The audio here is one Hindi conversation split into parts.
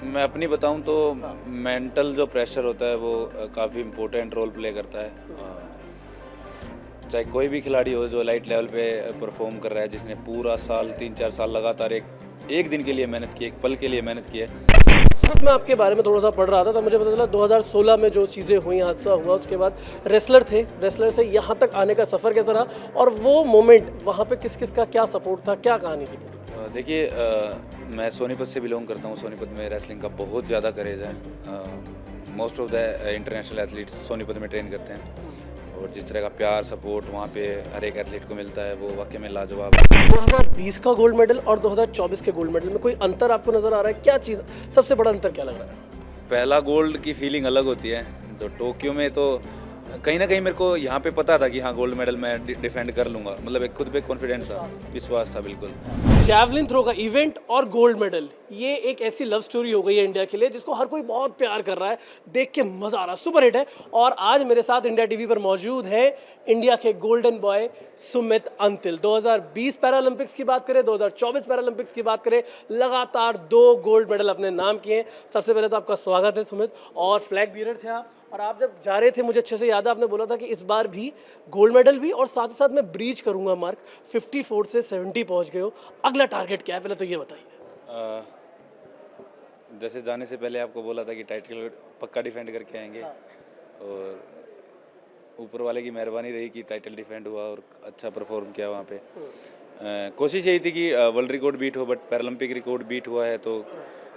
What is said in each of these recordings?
मैं अपनी बताऊं तो हाँ। मेंटल जो प्रेशर होता है वो काफ़ी इम्पोर्टेंट रोल प्ले करता है। चाहे कोई भी खिलाड़ी हो जो लाइट लेवल पे परफॉर्म कर रहा है, जिसने पूरा साल 3-4 साल लगातार एक एक दिन के लिए मेहनत की है, एक पल के लिए मेहनत की है। सुमित, मैं आपके बारे में थोड़ा सा पढ़ रहा था, तब मुझे पता चला 2016 में जो चीज़ें हुई, हादसा हुआ, उसके बाद रेसलर थे, रेसलर से यहाँ तक आने का सफ़र कैसा रहा और वो मोमेंट वहाँ पे किस किस का क्या सपोर्ट था, क्या कहानी थी? देखिए, मैं सोनीपत से बिलोंग करता हूँ। सोनीपत में रेसलिंग का बहुत ज़्यादा क्रेज़ है। Most of the international athletes Sonipat में ट्रेन करते हैं, और जिस तरह का प्यार सपोर्ट वहाँ पे हर एक एथलीट को मिलता है, वो वाकई में लाजवाब है। 2020 का गोल्ड मेडल और 2024 के गोल्ड मेडल में कोई अंतर आपको नज़र आ रहा है? क्या चीज़, सबसे बड़ा अंतर क्या लग रहा है? पहला गोल्ड की फीलिंग अलग होती है। तो टोक्यो में तो कहीं ना कहीं मेरे को यहाँ पे पता था कि हाँ, गोल्ड मेडल मैं डिफेंड कर लूँगा। मतलब एक खुद पे कॉन्फिडेंस था, विश्वास था बिल्कुल। जैवलिन थ्रो का इवेंट और गोल्ड मेडल, ये एक ऐसी लव स्टोरी हो गई है इंडिया के लिए जिसको हर कोई बहुत प्यार कर रहा है, देख के मजा आ रहा है, सुपर हिट है। और आज मेरे साथ इंडिया टीवी पर मौजूद है इंडिया के golden boy Sumit Antil. 2020 Paralympics की बात करें, 2024 पैरालंपिक्स की बात करें, लगातार 2 गोल्ड मेडल अपने नाम किए हैं। सबसे पहले तो आपका स्वागत है सुमित। और फ्लैग बीरर थे आप, और आप जब जा रहे थे, मुझे अच्छे से याद है, आपने बोला था कि इस बार भी गोल्ड मेडल भी, और साथ ही साथ मैं ब्रीच करूंगा मार्क। 54 से 70 पहुंच गए हो। अगला टारगेट क्या है, पहले तो ये बताइए। अ, जैसे जाने से पहले आपको बोला था कि टाइटल पक्का डिफेंड करके आएंगे, और ऊपर वाले की मेहरबानी रही कि टाइटल डिफेंड हुआ और अच्छा परफॉर्म किया वहाँ पे। कोशिश यही थी कि वर्ल्ड रिकॉर्ड बीट हो, बट पैरालंपिक रिकॉर्ड बीट हुआ है, तो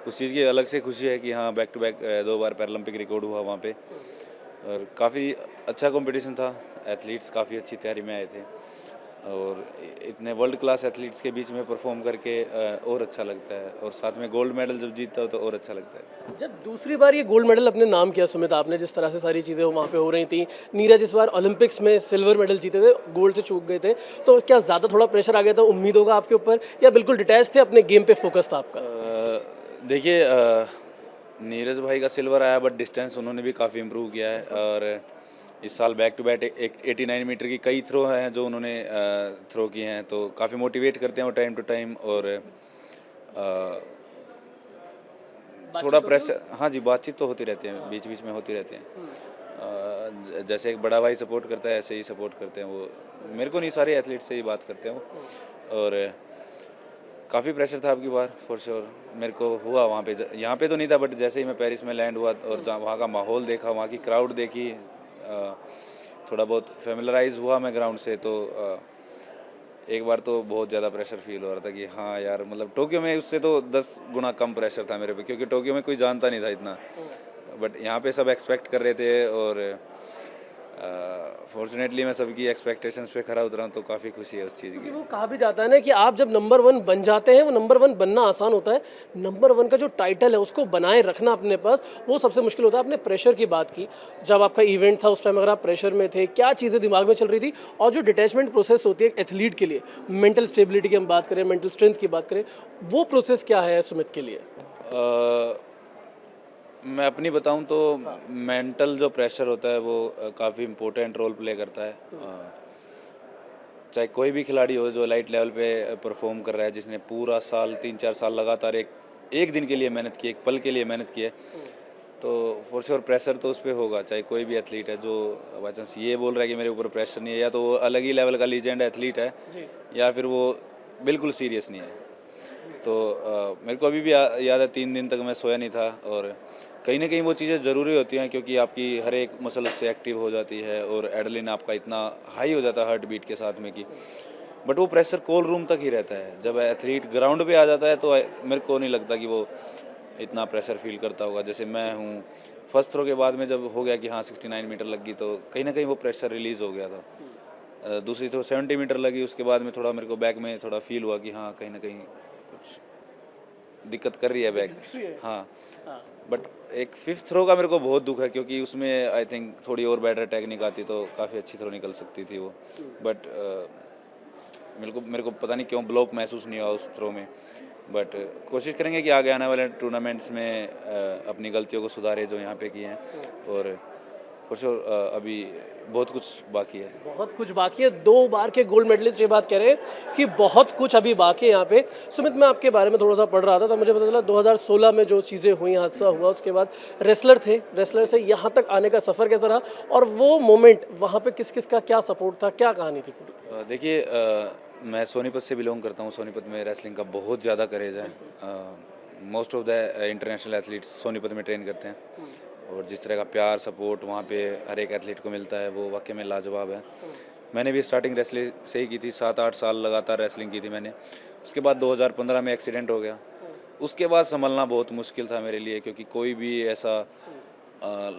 उस चीज़ की अलग से खुशी है कि हाँ, बैक टू बैक 2 बार पैरालंपिक रिकॉर्ड हुआ वहाँ पे। और काफ़ी अच्छा कंपटीशन था, एथलीट्स काफ़ी अच्छी तैयारी में आए थे, और इतने वर्ल्ड क्लास एथलीट्स के बीच में परफॉर्म करके और अच्छा लगता है, और साथ में गोल्ड मेडल जब जीतता हो तो और अच्छा लगता है। जब दूसरी बार ये गोल्ड मेडल अपने नाम किया सुमित आपने, जिस तरह से सारी चीज़ें वहाँ पे हो रही थी, नीरज इस बार ओलंपिक्स में सिल्वर मेडल जीते थे, गोल्ड से चूक गए थे, तो क्या ज़्यादा थोड़ा प्रेशर आ गया था, उम्मीद होगा आपके ऊपर, या बिल्कुल डिटैच थे, अपने गेम पे फोकस था आपका? देखिए, नीरज भाई का सिल्वर आया, बट डिस्टेंस उन्होंने भी काफ़ी इम्प्रूव किया है, और इस साल बैक टू बैक 89 मीटर की कई थ्रो हैं जो उन्होंने थ्रो किए हैं, तो काफ़ी मोटिवेट करते हैं वो टाइम टू टाइम। और थोड़ा प्रेशर, हाँ जी, बातचीत तो होती रहती है, बीच बीच में होती रहती है। जैसे एक बड़ा भाई सपोर्ट करता है, ऐसे ही सपोर्ट करते हैं वो। मेरे को नहीं, सारे एथलीट से ही बात करते हैं वो। और काफ़ी प्रेशर था आपकी बार, फॉर श्योर। मेरे को हुआ वहाँ पे, यहाँ पे तो नहीं था, बट जैसे ही मैं पेरिस में लैंड हुआ और जहाँ वहाँ का माहौल देखा, वहाँ की क्राउड देखी, थोड़ा बहुत फेमिलराइज हुआ मैं ग्राउंड से, तो एक बार तो बहुत ज़्यादा प्रेशर फील हो रहा था कि हाँ यार, मतलब टोक्यो में उससे तो 10 गुना कम प्रेशर था मेरे पे, क्योंकि टोक्यो में कोई जानता नहीं था इतना, बट यहाँ पे सब एक्सपेक्ट कर रहे थे। और फॉर्चुनेटली मैं सबकी एक्सपेक्टेशंस पे खरा उतरा, तो काफ़ी खुशी है उस चीज़ की। वो कहा भी जाता है ना कि आप जब नंबर 1 बन जाते हैं, वो नंबर 1 बनना आसान होता है, नंबर 1 का जो टाइटल है उसको बनाए रखना अपने पास, वो सबसे मुश्किल होता है। आपने प्रेशर की बात की, जब आपका इवेंट था उस टाइम अगर आप प्रेशर में थे, क्या चीज़ें दिमाग में चल रही थी? और जो डिटैचमेंट प्रोसेस होती है एक एथलीट के लिए, मेंटल स्टेबिलिटी की हम बात करें, मेंटल स्ट्रेंथ की बात करें, वो प्रोसेस क्या है सुमित के लिए? अ, मैं अपनी बताऊं तो मेंटल जो प्रेशर होता है वो काफ़ी इम्पोर्टेंट रोल प्ले करता है। चाहे कोई भी खिलाड़ी हो जो लाइट लेवल पे परफॉर्म कर रहा है, जिसने पूरा साल 3-4 साल लगातार एक एक दिन के लिए मेहनत की है, एक पल के लिए मेहनत की है, तो फॉर श्योर प्रेशर तो उस पर होगा। चाहे कोई भी एथलीट है जो बाई चांस ये बोल रहा है कि मेरे ऊपर प्रेशर नहीं है, या तो वो अलग ही लेवल का लीजेंड एथलीट है, या फिर वो बिल्कुल सीरियस नहीं है। तो मेरे को अभी भी याद है, 3 दिन तक मैं सोया नहीं था, और कहीं ना कहीं वो चीज़ें ज़रूरी होती हैं, क्योंकि आपकी हर एक मसल उससे एक्टिव हो जाती है, और एड्रेनलिन आपका इतना हाई हो जाता है हार्ट बीट के साथ में कि, बट वो प्रेशर कोल रूम तक ही रहता है। जब एथलीट ग्राउंड पे आ जाता है तो मेरे को नहीं लगता कि वो इतना प्रेशर फील करता होगा। जैसे मैं हूँ, फर्स्ट थ्रो के बाद में जब हो गया कि हाँ 69 मीटर लग गई, तो कहीं ना कहीं वो प्रेशर रिलीज़ हो गया था। दूसरी थ्रो 70 मीटर लगी, उसके बाद में थोड़ा मेरे को बैक में थोड़ा फील हुआ कि हाँ, कहीं ना कहीं कुछ दिक्कत कर रही है बैक। हाँ, बट एक फिफ्थ थ्रो का मेरे को बहुत दुख है, क्योंकि उसमें आई थिंक थोड़ी और बेटर टेक्निक आती तो काफ़ी अच्छी थ्रो निकल सकती थी वो। बट मेरे को पता नहीं क्यों ब्लॉक महसूस नहीं हुआ उस थ्रो में। बट कोशिश करेंगे कि आगे आने वाले टूर्नामेंट्स में अपनी गलतियों को सुधारे जो यहाँ पे किए हैं, और फॉर श्योर अभी बहुत कुछ बाकी है। बहुत कुछ बाकी है। 2 बार के गोल्ड मेडलिस्ट ये बात कह रहे हैं कि बहुत कुछ अभी बाकी है यहाँ पे। सुमित, मैं आपके बारे में थोड़ा सा पढ़ रहा था तो मुझे पता चला 2016 में जो चीज़ें हुई, हादसा हुआ, उसके बाद रेसलर थे, रेसलर से यहाँ तक आने का सफ़र कैसा रहा और वो मोमेंट वहाँ पे किस किस का क्या सपोर्ट था, क्या कहानी थी पूरी? देखिए मैं सोनीपत से बिलोंग करता हूँ। सोनीपत में रेसलिंग का बहुत ज़्यादा क्रेज़ है। Most of the international athletes Sonipat में ट्रेन करते हैं और जिस तरह का प्यार सपोर्ट वहाँ पे हर एक एथलीट को मिलता है वो वाकई में लाजवाब है। मैंने भी स्टार्टिंग रेसलिंग से ही की थी, 7-8 साल लगातार रेसलिंग की थी मैंने। उसके बाद 2015 में एक्सीडेंट हो गया। उसके बाद संभलना बहुत मुश्किल था मेरे लिए, क्योंकि कोई भी ऐसा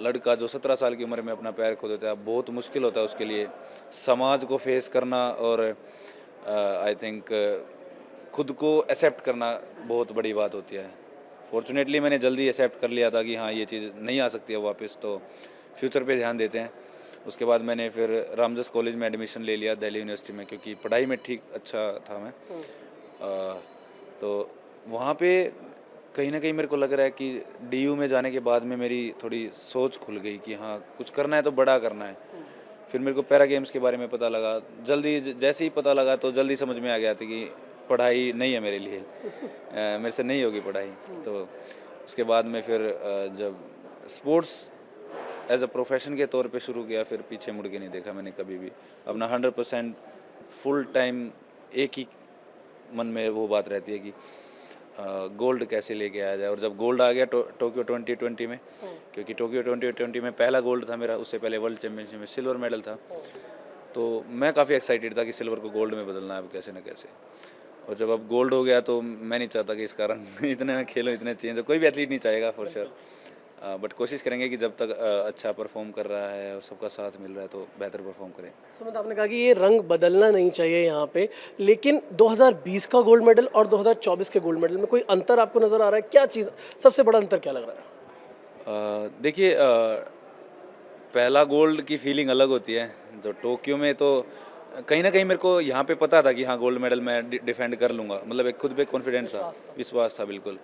लड़का जो 17 साल की उम्र में अपना पैर खो देता है, बहुत मुश्किल होता है उसके लिए समाज को फेस करना और आई थिंक खुद को एक्सेप्ट करना बहुत बड़ी बात होती है। फॉर्चुनेटली मैंने जल्दी एक्सेप्ट कर लिया था कि हाँ ये चीज़ नहीं आ सकती है वापस, तो फ्यूचर पे ध्यान देते हैं। उसके बाद मैंने फिर रामजस कॉलेज में एडमिशन ले लिया दिल्ली यूनिवर्सिटी में, क्योंकि पढ़ाई में ठीक अच्छा था मैं। तो वहाँ पे कहीं ना कहीं मेरे को लग रहा है कि डीयू में जाने के बाद में मेरी थोड़ी सोच खुल गई कि हाँ कुछ करना है तो बड़ा करना है। फिर मेरे को पैरा गेम्स के बारे में पता लगा, जल्दी जैसे ही पता लगा तो जल्दी समझ में आ गया था कि पढ़ाई नहीं है मेरे लिए, मेरे से नहीं होगी पढ़ाई। तो उसके बाद में फिर जब स्पोर्ट्स एज अ प्रोफेशन के तौर पे शुरू किया, फिर पीछे मुड़ के नहीं देखा मैंने कभी भी। अपना 100% फुल टाइम एक ही मन में वो बात रहती है कि गोल्ड कैसे लेके आया जाए। और जब गोल्ड आ गया टोक्यो 2020 में, क्योंकि टोक्यो 2020 में पहला गोल्ड था मेरा, उससे पहले वर्ल्ड चैम्पियनशिप में सिल्वर मेडल था, तो मैं काफ़ी एक्साइटेड था कि सिल्वर को गोल्ड में बदलना है अब कैसे न कैसे। और जब अब गोल्ड हो गया तो मैं नहीं चाहता कि इसका रंग इतने में खेलो, इतने चेंज हो, कोई भी एथलीट नहीं चाहेगा फॉर श्योर। बट कोशिश करेंगे कि जब तक अच्छा परफॉर्म कर रहा है और सबका साथ मिल रहा है तो बेहतर परफॉर्म करें। सुमित, आपने कहा कि ये रंग बदलना नहीं चाहिए यहाँ पे, लेकिन 2020 का गोल्ड मेडल और 2024 के गोल्ड मेडल में कोई अंतर आपको नज़र आ रहा है? क्या चीज़, सबसे बड़ा अंतर क्या लग रहा है? देखिए पहला गोल्ड की फीलिंग अलग होती है। जो टोक्यो में तो कहीं ना कहीं मेरे को यहाँ पे पता था कि हाँ गोल्ड मेडल मैं डिफेंड कर लूँगा, मतलब एक खुद पे कॉन्फिडेंस था, विश्वास था बिल्कुल।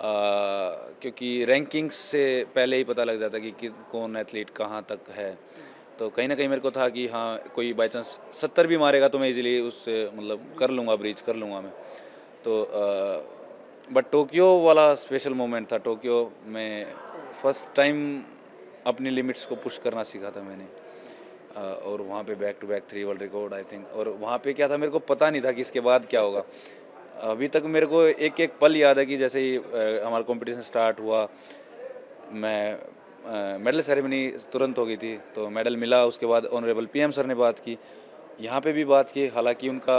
क्योंकि रैंकिंग्स से पहले ही पता लग जाता कि कौन एथलीट कहाँ तक है। तो कहीं ना कहीं मेरे को था कि हाँ कोई बाई चांस 70 भी मारेगा तो मैं इजीली उससे मतलब कर लूँगा, ब्रीच कर लूँगा मैं। तो बट टोक्यो वाला स्पेशल मोमेंट था। टोक्यो में फर्स्ट टाइम अपनी लिमिट्स को पुश करना सीखा था मैंने। और वहाँ पे back to back 3 world record I think. और वहाँ पे क्या था, मेरे को पता नहीं था कि इसके बाद क्या होगा। अभी तक मेरे को एक एक पल याद है कि जैसे ही हमारा कंपटीशन स्टार्ट हुआ, मैं मेडल सेरेमनी तुरंत हो गई थी, तो मेडल मिला। उसके बाद ऑनरेबल पीएम सर ने बात की, यहाँ पे भी बात की। हालांकि उनका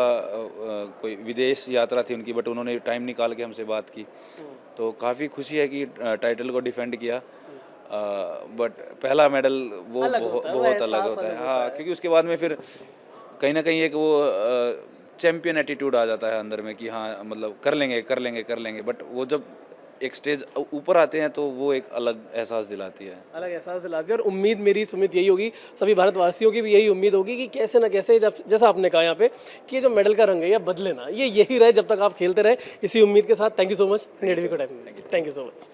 कोई विदेश यात्रा थी उनकी, बट उन्होंने टाइम निकाल के हमसे बात की। तो काफ़ी खुशी है कि टाइटल को डिफेंड किया। बट पहला मेडल वो बहुत अलग होता है। हाँ, क्योंकि उसके बाद में फिर कहीं ना कहीं एक वो चैम्पियन एटीट्यूड आ जाता है अंदर में कि हाँ मतलब कर लेंगे कर लेंगे कर लेंगे। बट वो जब एक स्टेज ऊपर आते हैं तो वो एक अलग एहसास दिलाती है, अलग एहसास दिलाती है। और उम्मीद मेरी, सुमित, यही होगी, सभी भारतवासियों की भी यही उम्मीद होगी कि कैसे ना कैसे, जब जैसा आपने कहा यहाँ पे कि ये जो मेडल का रंग है ये बदले ना, ये यही रहे जब तक आप खेलते रहे, इसी उम्मीद के साथ। Thank you so much India TV को time. Thank you so much.